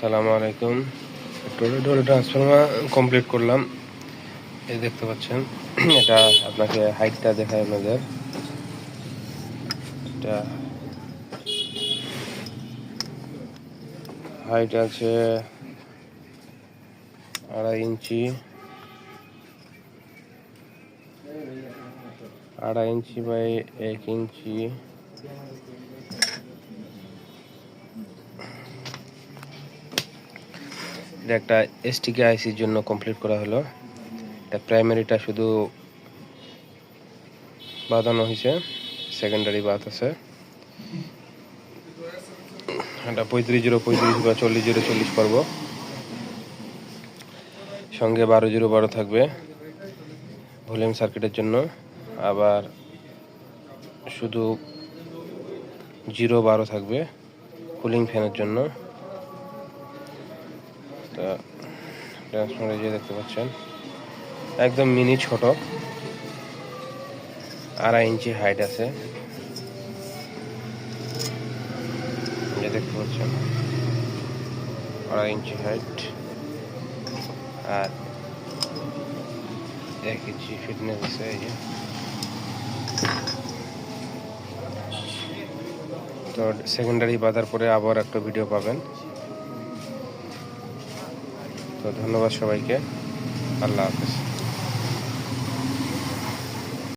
আসসালামু আলাইকুম। ডোর transformer complete করলাম। এই দেখতে পাচ্ছেন, এটা আপনাকে হাইটটা দেখায় আপনাদের। এটা হাইট আছে 2.5 ইঞ্চি, 2.5 ইঞ্চি বাই 1 ইঞ্চি। এটা একটা এসটিকে আইসির জন্য কমপ্লিট করা হলো। এটা প্রাইমারিটা শুধু বাঁধানো হয়েছে, সেকেন্ডারি বাদ আছে। এটা 35/35 বা 40/40 করব। সঙ্গে 12/12 থাকবে ভলিউম সার্কিটের জন্য, আবার শুধু 0/12 থাকবে কুলিং ফ্যানের জন্য। তা ট্রান্সফরমার যে দেখতে পাচ্ছেন একদম মিনি ছোট, 2.5 ইঞ্চি হাইট আছে। যে দেখতে পাচ্ছেন 2.5 ইঞ্চি হাইট আর 1 ইঞ্চি ফিটনেস আছে। এই যে তো সেকেন্ডারি বাঁধার পরে আবার একটা ভিডিও পাবেন। তো ধন্যবাদ সবাইকে। আল্লাহ হাফেজ।